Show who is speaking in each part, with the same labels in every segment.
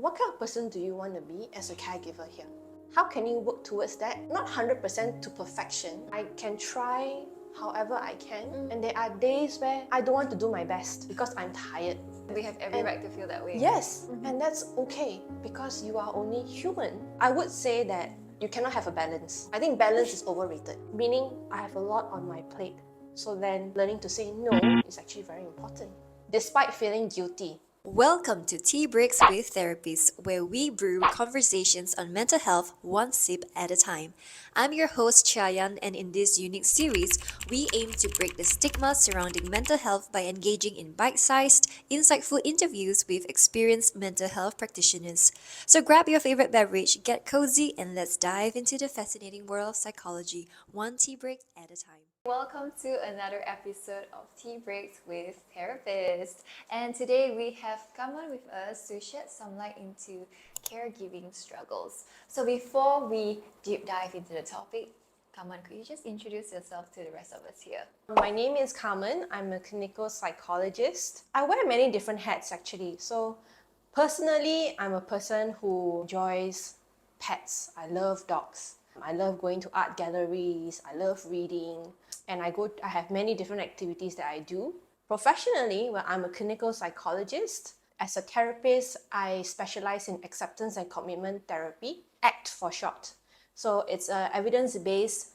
Speaker 1: What kind of person do you want to be as a caregiver here? How can you work towards that? Not 100% to perfection. I can try however I can, and there are days where I don't want to do my best because I'm tired.
Speaker 2: We have every right to feel that way.
Speaker 1: Yes, and that's okay because you are only human. I would say that you cannot have a balance. I think balance is overrated, meaning I have a lot on my plate. So then learning to say no is actually very important, despite feeling guilty.
Speaker 3: Welcome to Tea Breaks with Therapists, where we brew conversations on mental health one sip at a time. I'm your host Chayan, and in this unique series, we aim to break the stigma surrounding mental health by engaging in bite-sized, insightful interviews with experienced mental health practitioners. So grab your favorite beverage, get cozy, and let's dive into the fascinating world of psychology, one tea break at a time.
Speaker 2: Welcome to another episode of Tea Breaks with Therapists. And today we have Kah Mun with us to shed some light into caregiving struggles. So before we deep dive into the topic, Kah Mun, could you just introduce yourself to the rest of us here?
Speaker 1: My name is Kah Mun. I'm a clinical psychologist. I wear many different hats actually. So personally, I'm a person who enjoys pets. I love dogs. I love going to art galleries. I love reading. And I have many different activities that I do. Professionally, well, I'm a clinical psychologist. As a therapist, I specialize in acceptance and commitment therapy, ACT for short. So it's an evidence-based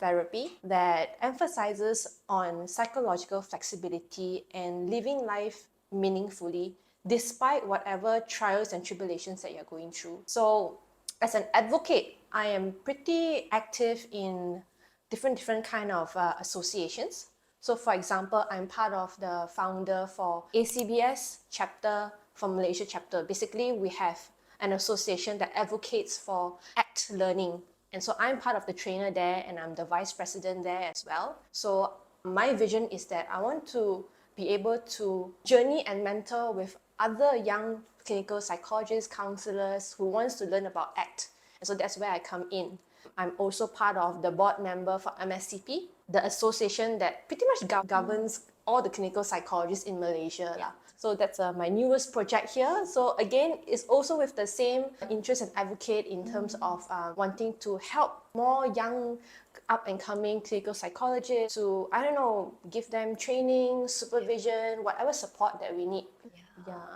Speaker 1: therapy that emphasizes on psychological flexibility and living life meaningfully despite whatever trials and tribulations that you're going through. So as an advocate, I am pretty active in different kind of associations. So for example, I'm part of the founder for ACBS chapter for Malaysia chapter. Basically, we have an association that advocates for ACT learning. And so I'm part of the trainer there, and I'm the vice president there as well. So my vision is that I want to be able to journey and mentor with other young clinical psychologists, counselors who wants to learn about ACT. And so that's where I come in. I'm also part of the board member for MSCP, the association that pretty much governs all the clinical psychologists in Malaysia.
Speaker 2: Yeah.
Speaker 1: So that's my newest project here. So again, it's also with the same interest and advocate in terms of wanting to help more young up and coming clinical psychologists to, give them training, supervision, whatever support that we need.
Speaker 2: Yeah.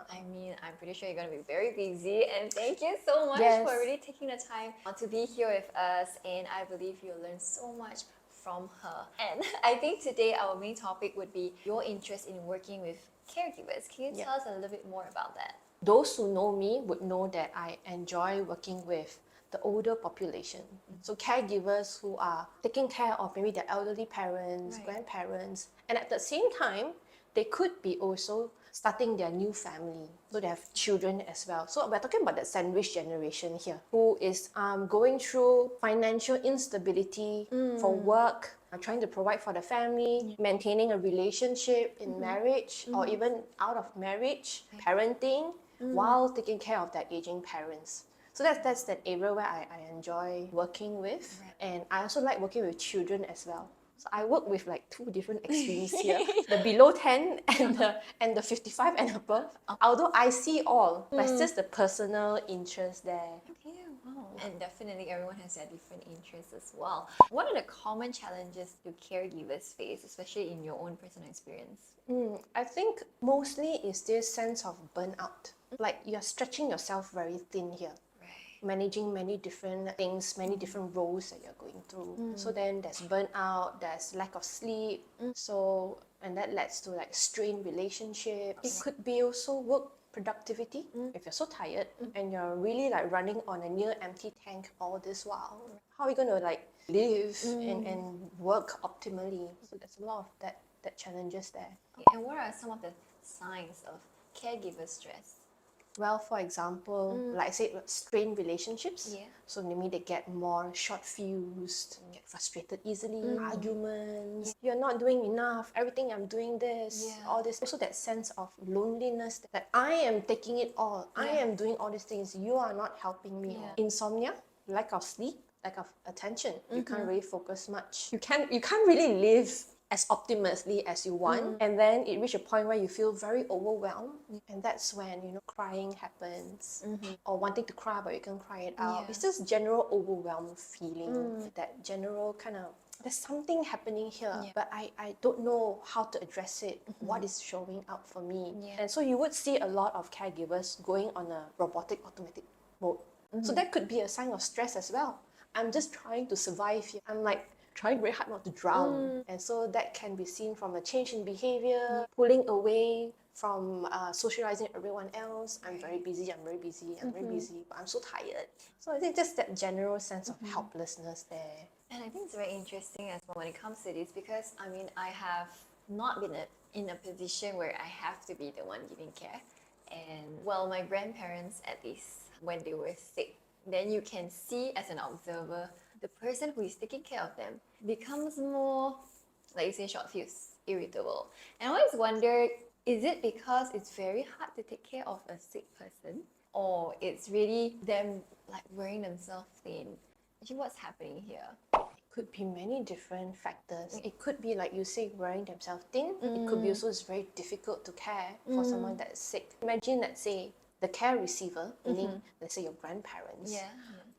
Speaker 2: I mean, I'm pretty sure you're going to be very busy, and thank you so much
Speaker 1: Yes.
Speaker 2: for really taking the time to be here with us, and I believe you'll learn so much from her. And I think today our main topic would be your interest in working with caregivers. Can you tell us a little bit more about that?
Speaker 1: Those who know me would know that I enjoy working with the older population. So caregivers who are taking care of maybe their elderly parents,
Speaker 2: Right.
Speaker 1: grandparents, and at the same time, they could be also starting their new family. So they have children as well. So we're talking about that sandwich generation here, who is going through financial instability for work, trying to provide for the family, maintaining a relationship in marriage or even out of marriage, parenting, while taking care of their aging parents. So that's that area where I enjoy working with.
Speaker 2: Right.
Speaker 1: And I also like working with children as well. So I work with like two different extremes here, the below 10 and the 55 and above. Although I see all, but it's just the personal interest there.
Speaker 2: Okay, wow. And definitely everyone has their different interests as well. What are the common challenges do caregivers face, especially in your own personal experience?
Speaker 1: I think mostly is this sense of burnout. Like you're stretching yourself very thin here. Managing many different things, many different roles that you're going through. So then there's burnout, there's lack of sleep. And that leads to like strained relationships. It could be also work productivity. If you're so tired and you're really like running on a near empty tank all this while, how are you going to like live and work optimally? So there's a lot of that challenges there.
Speaker 2: Okay, and what are some of the signs of caregiver stress?
Speaker 1: Well, for example, like I said, strained relationships.
Speaker 2: Yeah.
Speaker 1: So maybe they get more short-fused, get frustrated easily, arguments. You're not doing enough. Everything I'm doing this,
Speaker 2: Yeah.
Speaker 1: all this. Also that sense of loneliness that I am taking it all. I am doing all these things. You are not helping me.
Speaker 2: Yeah.
Speaker 1: Insomnia, lack of sleep, lack of attention. You can't really focus much. You can't really live as optimally as you want, and then it reach a point where you feel very overwhelmed, and that's when crying happens, or wanting to cry but you can't cry it out.
Speaker 2: Yeah.
Speaker 1: It's just general overwhelmed feeling, that general kind of there's something happening here, but I don't know how to address it. What is showing up for me?
Speaker 2: Yeah.
Speaker 1: And so you would see a lot of caregivers going on a robotic automatic mode. So that could be a sign of stress as well. I'm just trying to survive here. I'm like trying very hard not to drown. And so that can be seen from a change in behavior, pulling away from socializing with everyone else. I'm very busy, I'm very busy, I'm very busy, but I'm so tired. So I think just that general sense of helplessness there.
Speaker 2: And I think it's very interesting as well when it comes to this, because I mean, I have not been in a position where I have to be the one giving care. And well, my grandparents, at least when they were sick, then you can see as an observer, the person who is taking care of them becomes more, like you say, short fuse, irritable. And I always wonder, is it because it's very hard to take care of a sick person, or it's really them like wearing themselves thin? Actually, what's happening here?
Speaker 1: Could be many different factors. It could be, like you say, wearing themselves thin. It could be also it's very difficult to care for someone that is sick. Imagine, let's say, the care receiver, meaning, let's say, your grandparents,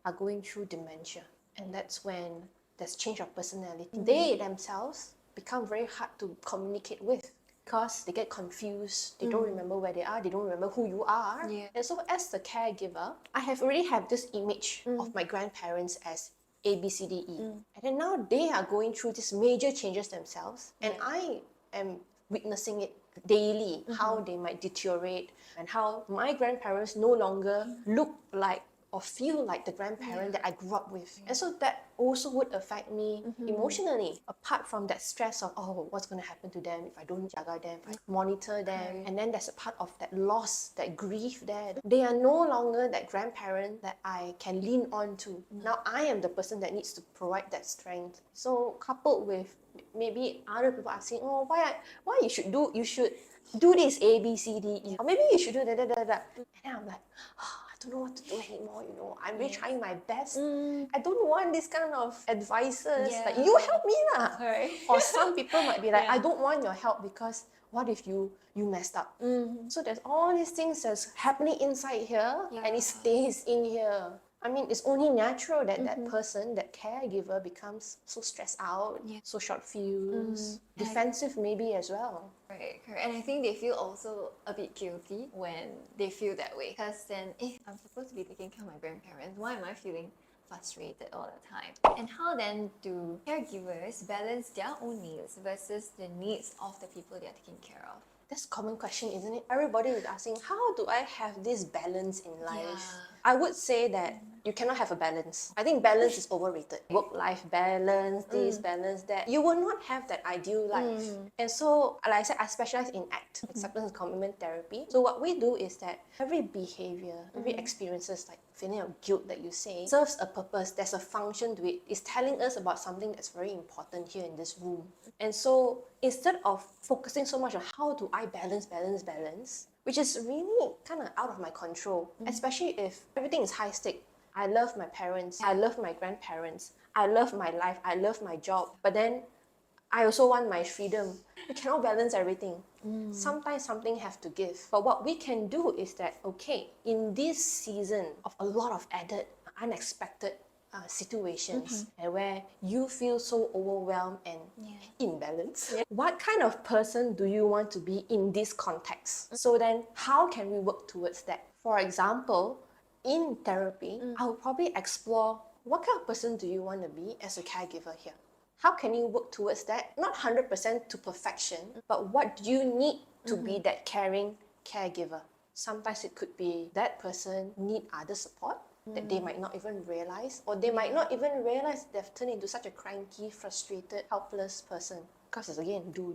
Speaker 1: are going through dementia. And that's when there's change of personality. They themselves become very hard to communicate with because they get confused. They don't remember where they are. They don't remember who you are.
Speaker 2: Yeah.
Speaker 1: And so as the caregiver, I have already have this image of my grandparents as A, B, C, D, E. And then now they are going through these major changes themselves. And I am witnessing it daily, how they might deteriorate and how my grandparents no longer look like or feel like the grandparent that I grew up with. And so that also would affect me emotionally, apart from that stress of, oh, what's going to happen to them if I don't jaga them, if I monitor them. And then there's a part of that loss, that grief there. They are no longer that grandparent that I can lean on to. Now I am the person that needs to provide that strength. So coupled with maybe other people are saying, oh, why you should do this A, B, C, D, E. Or maybe you should do da, da, da, da. And then I'm like, oh, I don't know what to do anymore, I'm really trying my best. I don't want this kind of advices. Like, you help me lah.
Speaker 2: Right.
Speaker 1: Or some people might be like, I don't want your help because what if you messed up? So there's all these things that's happening inside here and it stays in here. I mean, it's only natural that that person, that caregiver, becomes so stressed out, so short fuse, defensive maybe as well.
Speaker 2: Right, correct. And I think they feel also a bit guilty when they feel that way. Because then, I'm supposed to be taking care of my grandparents, why am I feeling frustrated all the time? And how then do caregivers balance their own needs versus the needs of the people they are taking care of?
Speaker 1: That's a common question, isn't it? Everybody is asking, how do I have this balance in life?
Speaker 2: Yeah.
Speaker 1: I would say that you cannot have a balance. I think balance is overrated. Work-life balance, this, balance, that. You will not have that ideal life. And so, like I said, I specialize in ACT, acceptance and commitment therapy. So what we do is that every behavior, every experiences, like feeling of guilt that you say, serves a purpose. There's a function to it. It's telling us about something that's very important here in this room. And so, instead of focusing so much on how do I balance, which is really kind of out of my control, especially if everything is high stake. I love my parents, I love my grandparents, I love my life, I love my job, but then I also want my freedom. You cannot balance everything. Sometimes something has to give. But what we can do is that, okay, in this season of a lot of added, unexpected situations and where you feel so overwhelmed and imbalanced, what kind of person do you want to be in this context? So then how can we work towards that? For example, in therapy, I would probably explore what kind of person do you want to be as a caregiver here? How can you work towards that? Not 100% to perfection, but what do you need to be that caring caregiver? Sometimes it could be that person need other support that they might not even realize, or they might not even realize they've turned into such a cranky, frustrated, helpless person. Because it's again, do.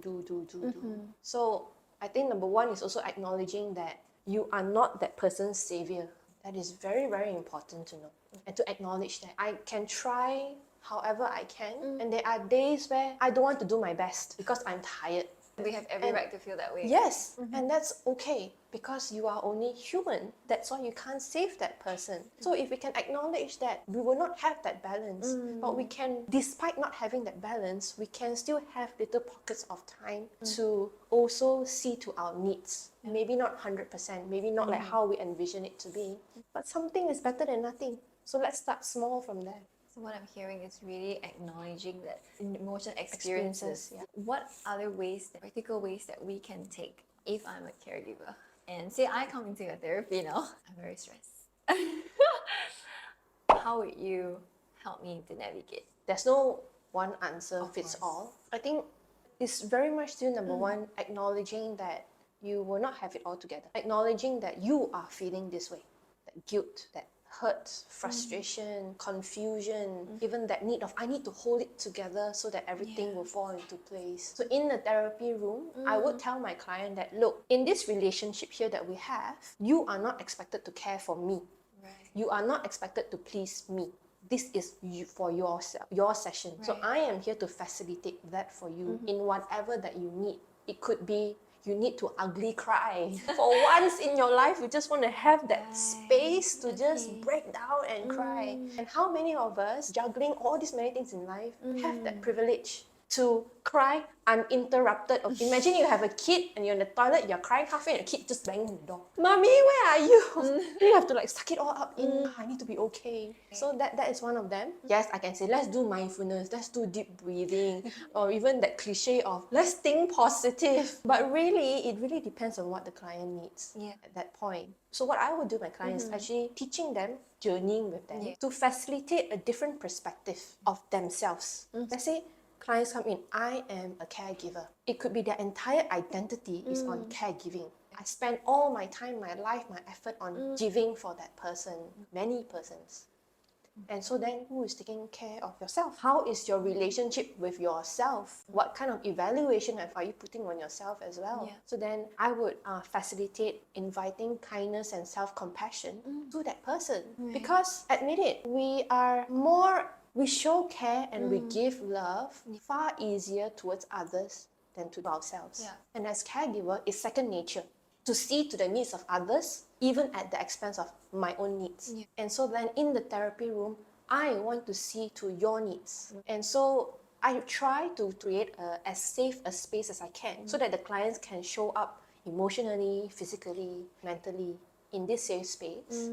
Speaker 1: So I think number one is also acknowledging that you are not that person's savior. That is very, very important to know. And to acknowledge that I can try however I can, and there are days where I don't want to do my best because I'm tired.
Speaker 2: We have every right to feel that way.
Speaker 1: Yes, and that's okay because you are only human. That's why you can't save that person. So if we can acknowledge that we will not have that balance, but we can, despite not having that balance, we can still have little pockets of time to also see to our needs. Maybe not 100%, maybe not like how we envision it to be, but something is better than nothing. So let's start small from there.
Speaker 2: So what I'm hearing is really acknowledging that emotional experiences.
Speaker 1: Yeah.
Speaker 2: What other ways, practical ways that we can take if I'm a caregiver? And say I come into your therapy now, I'm very stressed. How would you help me to navigate?
Speaker 1: There's no one answer
Speaker 2: Of
Speaker 1: fits
Speaker 2: course.
Speaker 1: all. I think it's very much still number one, acknowledging that you will not have it all together. Acknowledging that you are feeling this way, that guilt, that hurt, frustration, confusion, even that need of I need to hold it together so that everything will fall into place. So in the therapy room, I would tell my client that, look, in this relationship here that we have, you are not expected to care for me.
Speaker 2: Right.
Speaker 1: You are not expected to please me. This is you for yourself, your session. So
Speaker 2: Right.
Speaker 1: I am here to facilitate that for you in whatever that you need. It could be you need to ugly cry. For once in your life, you just want to have that space to just break down and cry. And how many of us, juggling all these many things in life, have that privilege to cry uninterrupted? Imagine you have a kid and you're in the toilet, you're crying halfway and the kid just banging on the door. Mommy, where are you? You have to like suck it all up in. I need to be okay. So that is one of them. Yes, I can say let's do mindfulness, let's do deep breathing, or even that cliche of let's think positive. But really, it really depends on what the client needs at that point. So what I would do with my clients is actually teaching them, journeying with them to facilitate a different perspective of themselves. Let's say clients come in, I am a caregiver. It could be their entire identity is on caregiving. I spend all my time, my life, my effort on giving for that person, many persons. And so then who is taking care of yourself? How is your relationship with yourself? What kind of evaluation are you putting on yourself as well?
Speaker 2: Yeah.
Speaker 1: So then I would facilitate inviting kindness and self-compassion to that person. Because admit it, we show care and we give love far easier towards others than to ourselves.
Speaker 2: Yeah.
Speaker 1: And as caregiver, it's second nature to see to the needs of others, even at the expense of my own needs. And so then in the therapy room, I want to see to your needs. And so I try to create as safe a space as I can so that the clients can show up emotionally, physically, mentally in this safe space.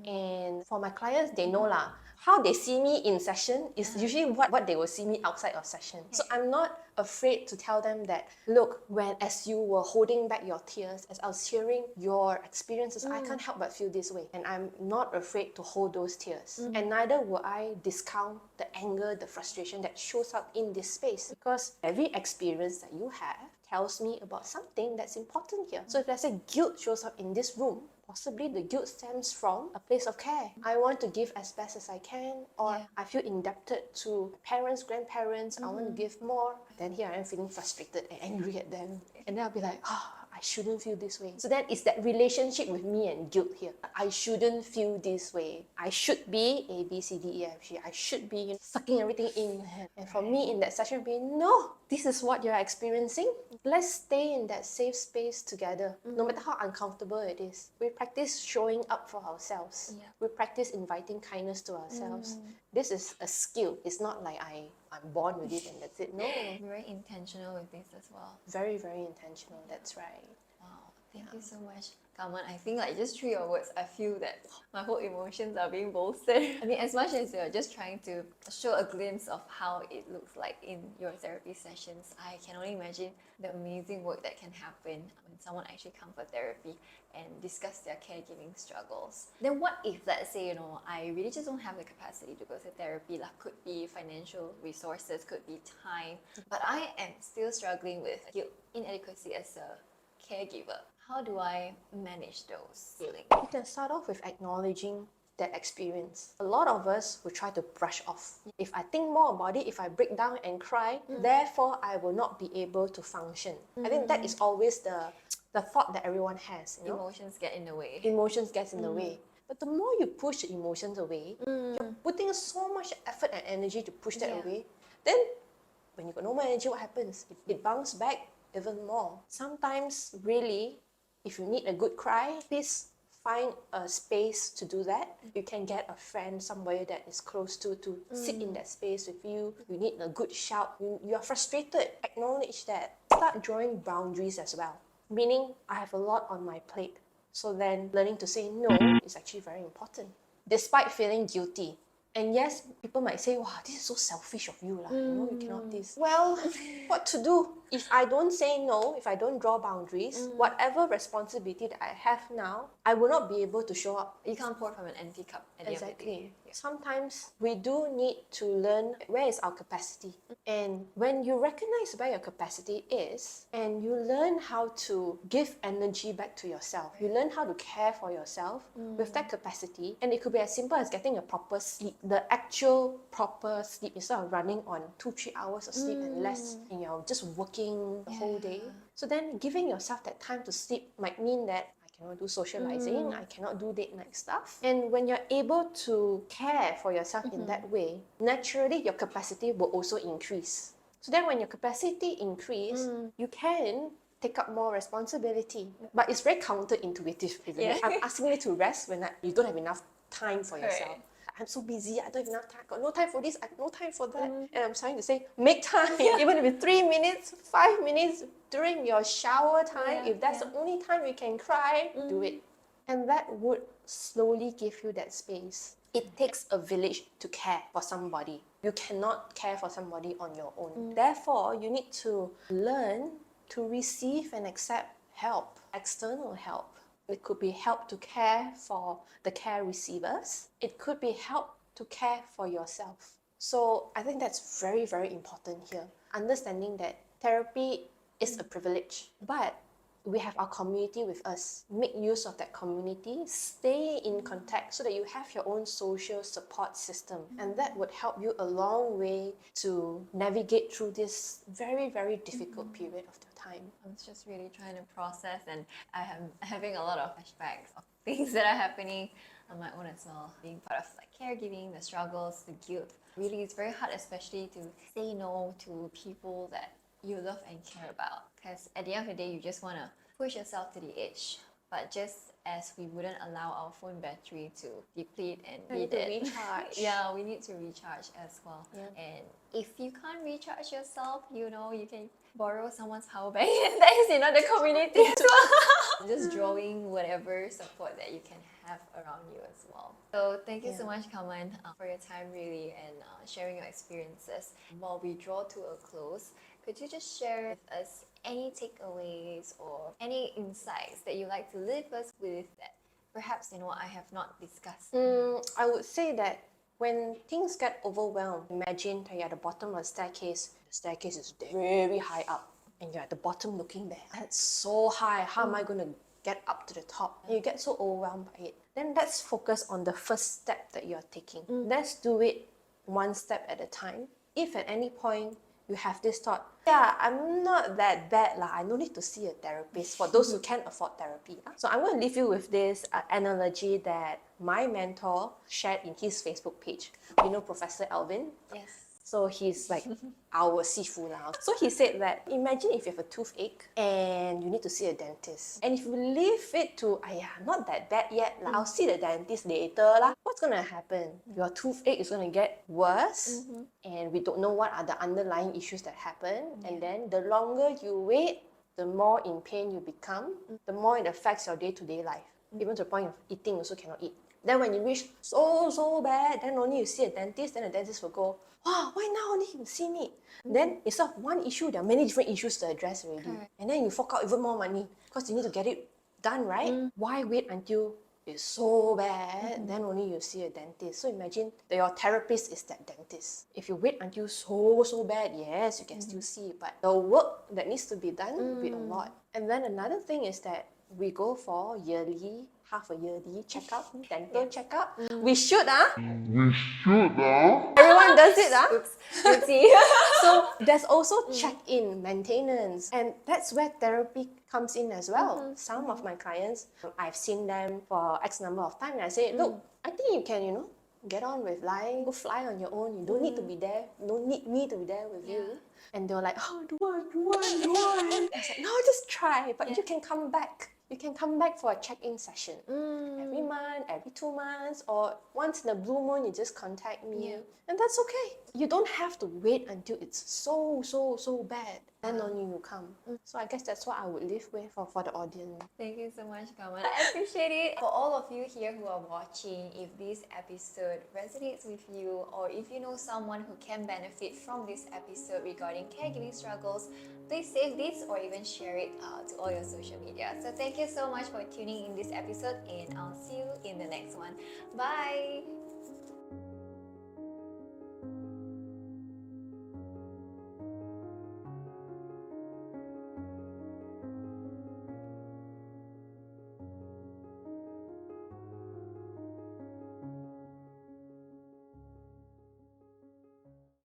Speaker 1: And for my clients, they know lah, how they see me in session is usually what they will see me outside of session. So I'm not afraid to tell them that, look, as you were holding back your tears, as I was hearing your experiences, I can't help but feel this way. And I'm not afraid to hold those tears. And neither will I discount the anger, the frustration that shows up in this space. Because every experience that you have tells me about something that's important here. So if let's say guilt shows up in this room, possibly the guilt stems from a place of care. I want to give as best as I can, or I feel indebted to parents, grandparents, I want to give more. Then here I am feeling frustrated and angry at them. And then I'll be like, I shouldn't feel this way. So then it's that relationship with me and guilt here. I shouldn't feel this way. I should be A, B, C, D, E, F, G. I should be sucking everything in. And for me in that session, be no, this is what you're experiencing. Let's stay in that safe space together, no matter how uncomfortable it is. We practice showing up for ourselves. We practice inviting kindness to ourselves. This is a skill. It's not like I'm born with it and that's it. No.
Speaker 2: Very intentional with this as well.
Speaker 1: Very, very intentional. That's right.
Speaker 2: Wow, thank you so much, Kah Mun. I think like just through your words, I feel that my whole emotions are being bolstered. I mean, as much as you're just trying to show a glimpse of how it looks like in your therapy sessions, I can only imagine the amazing work that can happen when someone actually comes for therapy and discuss their caregiving struggles. Then what if, let's say, I really just don't have the capacity to go to therapy, could be financial resources, could be time, but I am still struggling with guilt, inadequacy as a caregiver. How do I manage those feelings?
Speaker 1: You can start off with acknowledging that experience. A lot of us will try to brush off. If I think more about it, if I break down and cry, therefore I will not be able to function. I think that is always the thought that everyone has.
Speaker 2: Emotions get in the way.
Speaker 1: Emotions gets in the way. But the more you push the emotions away, you're putting so much effort and energy to push that away, then when you got no more energy, what happens? It bounces back even more. Sometimes, really, if you need a good cry, please find a space to do that. You can get a friend, somebody that is close to sit in that space with you. You need a good shout. You are frustrated. Acknowledge that. Start drawing boundaries as well. Meaning, I have a lot on my plate. So then learning to say no is actually very important. Despite feeling guilty. And yes, people might say, wow, this is so selfish of you. You cannot this. Well, what to do? If I don't say no, if I don't draw boundaries, whatever responsibility that I have now, I will not be able to show up.
Speaker 2: You can't pour from an empty cup at the end of the day.
Speaker 1: Exactly. Sometimes we do need to learn where is our capacity. And when you recognize where your capacity is, and you learn how to give energy back to yourself, you learn how to care for yourself with that capacity, and it could be as simple as getting a proper sleep, the actual proper sleep, instead of running on 2-3 hours of sleep and less, and you're just working the whole day. So then giving yourself that time to sleep might mean that I cannot do socializing, I cannot do date night stuff. And when you're able to care for yourself in that way, naturally your capacity will also increase. So then when your capacity increase, you can take up more responsibility. But it's very counterintuitive, isn't it? I'm asking you to rest when you don't have enough time for yourself.
Speaker 2: Right.
Speaker 1: I'm so busy, I don't have enough time, got no time for this, I have no time for that. And I'm trying to say, make time, even if it's 3 minutes, 5 minutes during your shower time, if that's the only time you can cry, do it. And that would slowly give you that space. It takes a village to care for somebody. You cannot care for somebody on your own. Therefore, you need to learn to receive and accept help, external help. It could be help to care for the care receivers. It could be help to care for yourself. So I think that's very, very important here. Understanding that therapy is a privilege, but we have our community with us. Make use of that community. Stay in contact so that you have your own social support system. And that would help you a long way to navigate through this very, very difficult period of your time.
Speaker 2: I was just really trying to process, and I am having a lot of flashbacks of things that are happening on my own as well. Being part of like caregiving, the struggles, the guilt. Really, it's very hard, especially to say no to people that you love and care about. Because at the end of the day, you just want to push yourself to the edge. But just as we wouldn't allow our phone battery to deplete and be
Speaker 1: need to
Speaker 2: dead,
Speaker 1: recharge.
Speaker 2: we need to recharge as well.
Speaker 1: Yeah.
Speaker 2: And if you can't recharge yourself, you can borrow someone's power bank, and that is another community as well. Just drawing whatever support that you can have around you as well. So thank you so much, Kah Mun, for your time really, and sharing your experiences. While we draw to a close, could you just share with us any takeaways or any insights that you'd like to leave us with that perhaps I have not discussed?
Speaker 1: I would say that when things get overwhelmed, imagine that you're at the bottom of a staircase. The staircase is very high up, and you're at the bottom looking there. That's so high. How am I going to get up to the top? And you get so overwhelmed by it. Then let's focus on the first step that you're taking. Let's do it one step at a time. If at any point you have this thought, I'm not that bad, I don't need to see a therapist, for those who can't afford therapy. So I'm going to leave you with this analogy that my mentor shared in his Facebook page. You know Professor Alvin?
Speaker 2: Yes.
Speaker 1: So he's like our sifu now. So he said that imagine if you have a toothache and you need to see a dentist. And if you leave it to, not that bad yet, I'll see the dentist later, what's going to happen? Your toothache is going to get worse, and we don't know what are the underlying issues that happen. And then the longer you wait, the more in pain you become, the more it affects your day-to-day life. Even to the point of eating also cannot eat. Then when you reach so bad, then only you see a dentist, then the dentist will go, wow, why now only you see me? Then instead of one issue, there are many different issues to address already.
Speaker 2: Correct.
Speaker 1: And then you fork out even more money because you need to get it done, right? Why wait until it's so bad, then only you see a dentist? So imagine that your therapist is that dentist. If you wait until so bad, yes, you can still see, but the work that needs to be done will be a lot. And then another thing is that we go for half a yearly checkup, dental checkup. We should, Everyone does it,
Speaker 2: Oops. Guilty.
Speaker 1: So there's also check-in, maintenance, and that's where therapy comes in as well. Some of my clients, I've seen them for X number of time, and I say, look, I think you can, get on with lying, go fly on your own. You don't need to be there. You don't need me to be there with you. And they were like, oh, do I? I was like, no, just try. But you can come back. You can come back for a check-in session. Every month, every 2 months, or once in a blue moon, you just contact me. And that's okay. You don't have to wait until it's so bad. Then only you come. So I guess that's what I would live with for the audience.
Speaker 2: Thank you so much, Kah Mun. I appreciate it. For all of you here who are watching, if this episode resonates with you, or if you know someone who can benefit from this episode regarding caregiving struggles, please save this or even share it to all your social media. So thank you so much for tuning in this episode, and I'll see you in the next one. Bye!